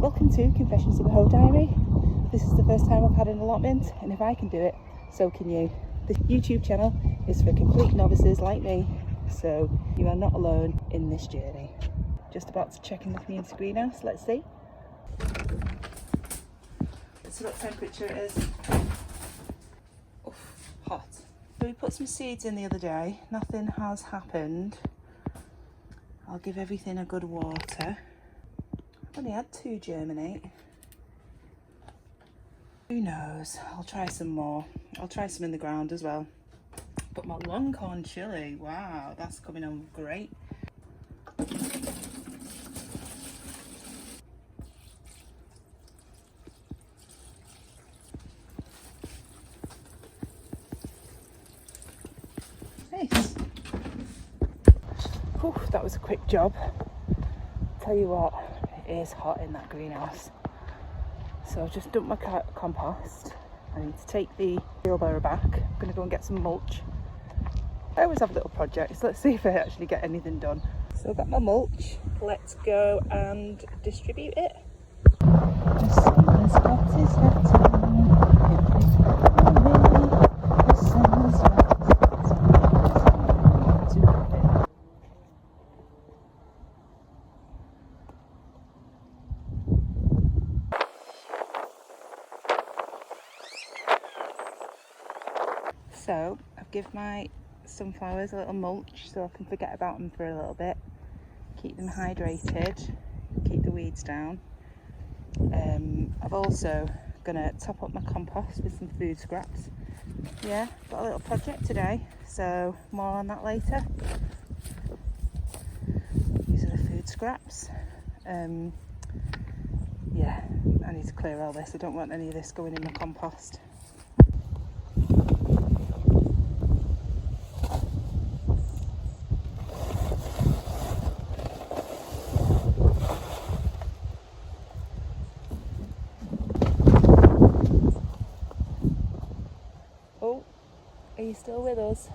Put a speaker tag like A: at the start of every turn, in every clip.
A: Welcome to Confessions of a Hoe Diary. This is the first time I've had an allotment, and if I can do it, so can you. The YouTube channel is for complete novices like me, so you are not alone in this journey. Just about to check in the community greenhouse, let's see. Let's see what temperature it is. Oof, hot. So we put some seeds in the other day, nothing has happened. I'll give everything a good water. I've only had 2 germinate. Who knows? I'll try some more. I'll try some in the ground as well. But my longhorn chili, wow, that's coming on great. Nice. Whew, that was a quick job. Tell you what, it is hot in that greenhouse. So I've just dumped my compost. I need to take the wheelbarrow back. I'm going to go and get some mulch. I always have little projects. Let's see if I actually get anything done. So I've got my mulch. Let's go and distribute it. So I've given my sunflowers a little mulch so I can forget about them for a little bit, keep them hydrated, keep the weeds down. I've also gonna top up my compost with some food scraps. Yeah, got a little project today, so more on that later. These are the food scraps. Yeah, I need to clear all this. I don't want any of this going in my compost. Oh, are you still with us?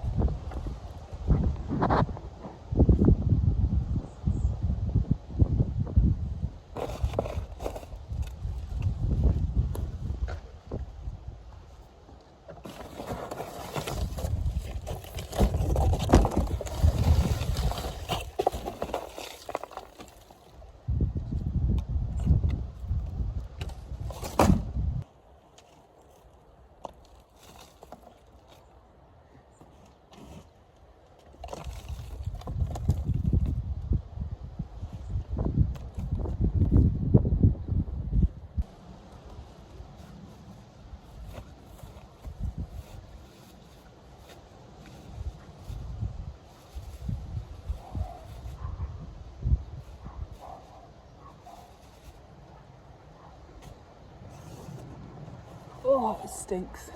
A: Oh, it stinks.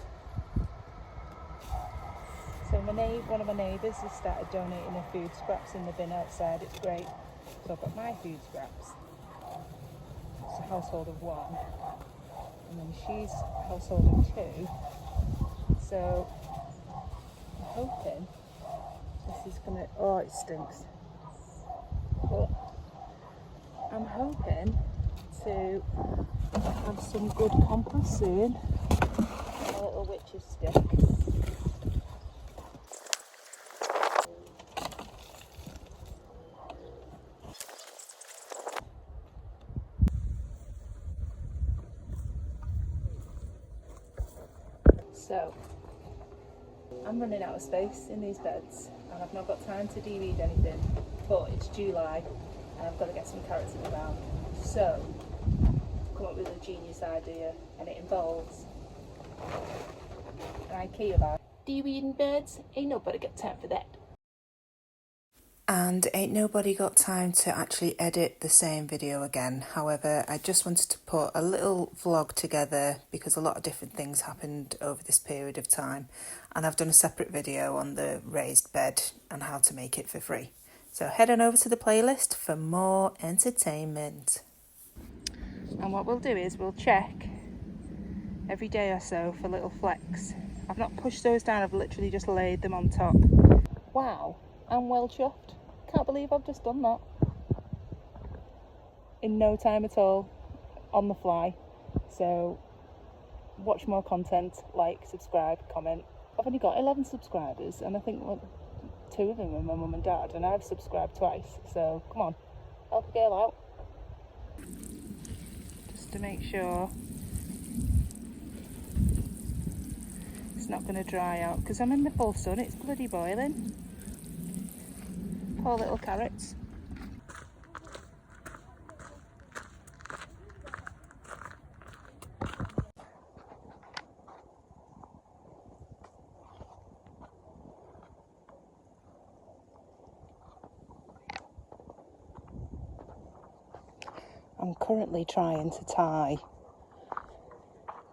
A: So one of my neighbours has started donating her food scraps in the bin outside. It's great. So I've got my food scraps. It's a household of 1. And then she's a household of 2. So I'm hoping this is gonna, oh, it stinks. But I'm hoping to have some good compost soon. A little witch's stick. So I'm running out of space in these beds and I've not got time to de-weed anything, but it's July and I've got to get some carrots in the ground. So I've come up with a genius idea, and it involves an IKEA bag. De-weeding beds, ain't nobody got time for that.
B: And ain't nobody got time to actually edit the same video again. However, I just wanted to put a little vlog together because a lot of different things happened over this period of time. And I've done a separate video on the raised bed and how to make it for free. So head on over to the playlist for more entertainment.
A: And what we'll do is we'll check every day or so for little flecks. I've not pushed those down, I've literally just laid them on top. Wow, I'm well chuffed. Can't believe I've just done that in no time at all. on the fly. So watch more content, like, subscribe, comment. I've only got 11 subscribers, and I think 2 of them are my mum and dad, and I've subscribed twice. So come on, help a girl out. Just to make sure it's not going to dry out, because I'm in the full sun, it's bloody boiling. Poor little carrots. I'm currently trying to tie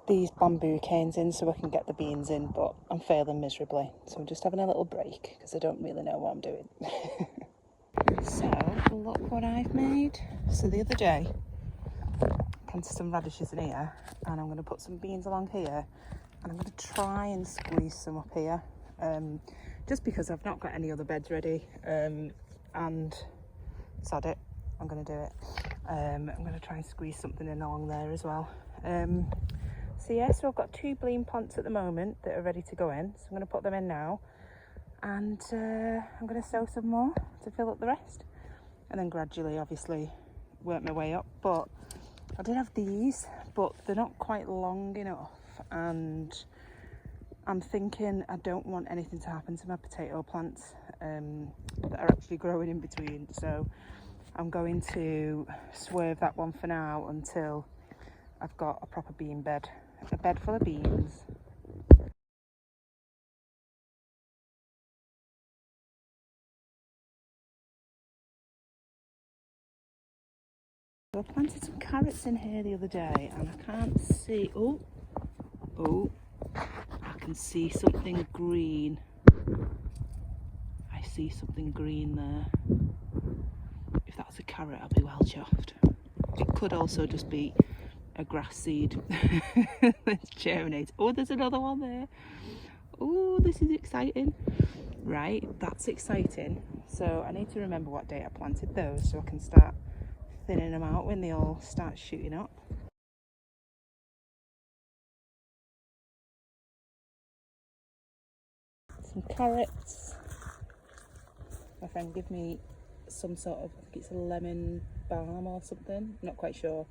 A: these bamboo canes in so I can get the beans in, but I'm failing miserably. So I'm just having a little break because I don't really know what I'm doing. So look what I've made. So the other day, I planted some radishes in here, and I'm going to put some beans along here, and I'm going to try and squeeze some up here, just because I've not got any other beds ready, and sod it, I'm going to do it. I'm going to try and squeeze something in along there as well. So yeah, so I've got 2 bloom plants at the moment that are ready to go in, so I'm going to put them in now, and I'm going to sow some more to fill up the rest, and then gradually obviously work my way up. But I did have these, but they're not quite long enough, and I'm thinking I don't want anything to happen to my potato plants that are actually growing in between, so I'm going to swerve that one for now until I've got a proper bean bed, a bed full of beans. I planted some carrots in here the other day, and I can't see, oh, I can see something green. I see something green there. If that's a carrot, I'll be well chuffed. It could also just be a grass seed that's germinated. Oh, there's another one there. Oh, this is exciting. Right, that's exciting. So I need to remember what date I planted those so I can start thinning them out when they all start shooting up. Some carrots. My friend gave me some sort of, I think it's a lemon balm or something, I'm not quite sure.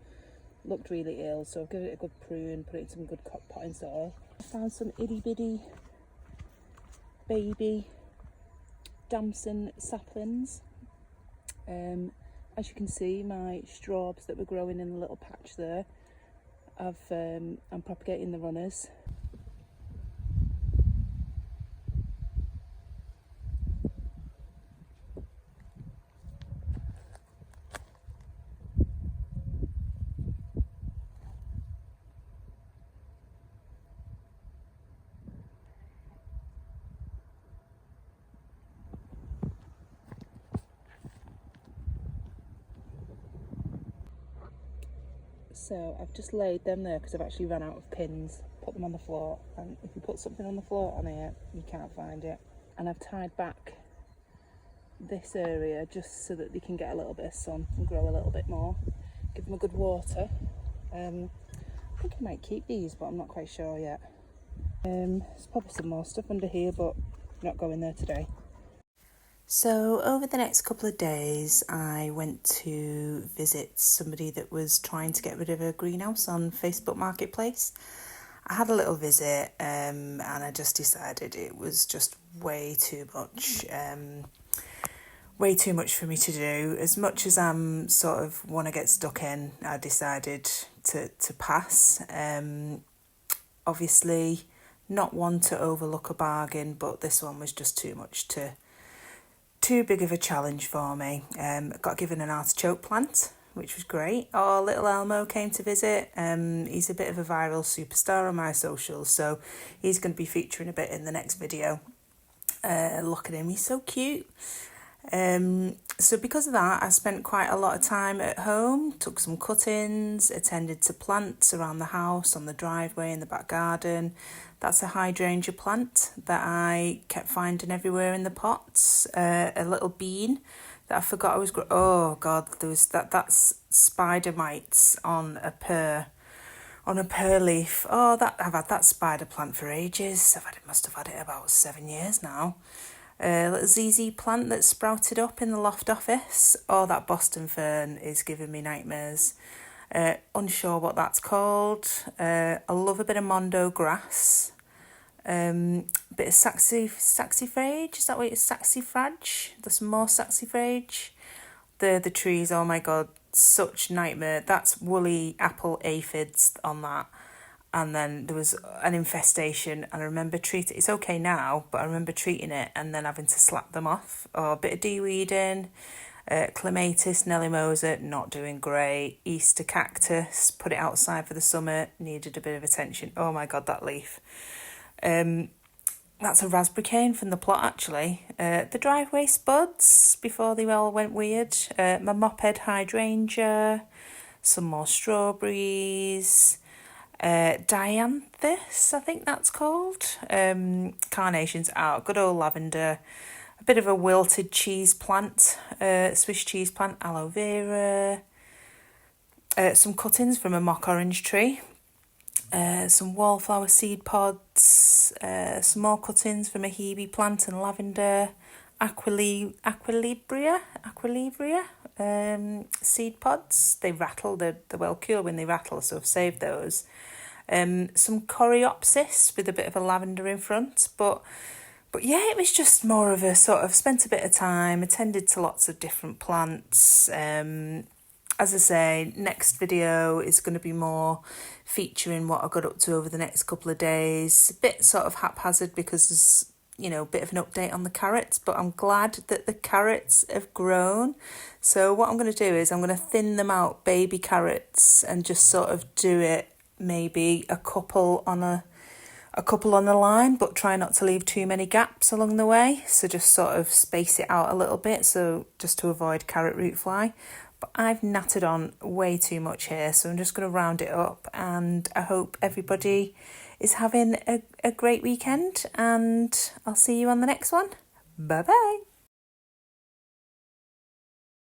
A: Looked really ill, so I've given it a good prune, put it in some good potting soil. I found some itty bitty baby damson saplings. As you can see, my strawbs that were growing in a little patch there, I'm propagating the runners. So I've just laid them there because I've actually run out of pins, put them on the floor, and if you put something on the floor on here, you can't find it. And I've tied back this area just so that they can get a little bit of sun and grow a little bit more. Give them a good water. I think I might keep these, but I'm not quite sure yet. There's probably some more stuff under here, but not going there today.
B: So over the next couple of days, I went to visit somebody that was trying to get rid of a greenhouse on Facebook Marketplace. I had a little visit, and I just decided it was just way too much for me to do. As much as I'm sort of want to get stuck in, I decided to pass. Obviously, not one to overlook a bargain, but this one was just too big of a challenge for me. Got given an artichoke plant, which was great. Oh, little Elmo came to visit. He's a bit of a viral superstar on my socials, so he's going to be featuring a bit in the next video. Look at him, he's so cute. So because of that, I spent quite a lot of time at home, took some cuttings, attended to plants around the house, on the driveway, in the back garden. That's a hydrangea plant that I kept finding everywhere in the pots. A little bean that I forgot I was oh god, there was that's spider mites on a pear leaf. Oh, that I've had that spider plant for ages. Must have had it about 7 years now. Little ZZ plant that sprouted up in the loft office. Oh, that Boston fern is giving me nightmares. Unsure what that's called. I love a bit of mondo grass. Bit of saxifrage. Is that what it's? Saxifrage. There's some more saxifrage. The trees. Oh my god, such nightmare. That's woolly apple aphids on that. And then there was an infestation, and I remember treating it's okay now, but I remember treating it and then having to slap them off. Or a bit of de-weeding, clematis, Nelly Moser, not doing great. Easter cactus, put it outside for the summer, needed a bit of attention. Oh my god, that leaf. That's a raspberry cane from the plot, actually. The driveway spuds before they all went weird. My moped hydrangea, some more strawberries. Dianthus, I think that's called. Carnations out. Good old lavender. A bit of a wilted cheese plant, Swiss cheese plant, aloe vera. Some cuttings from a mock orange tree. Some wallflower seed pods. Some more cuttings from a hebe plant and lavender. Aquilibria seed pods. They rattle, they're well cured when they rattle, so I've saved those. Some coreopsis with a bit of a lavender in front, but yeah, it was just more of a sort of spent a bit of time, attended to lots of different plants. As I say, next video is going to be more featuring what I got up to over the next couple of days. A bit sort of haphazard because there's, a bit of an update on the carrots, but I'm glad that the carrots have grown. So what I'm going to do is I'm going to thin them out, baby carrots, and just sort of do it maybe a couple on a line, but try not to leave too many gaps along the way. So just sort of space it out a little bit, so just to avoid carrot root fly. But I've nattered on way too much here, so I'm just going to round it up, and I hope everybody is having a great weekend, and I'll see you on the next one. Bye bye.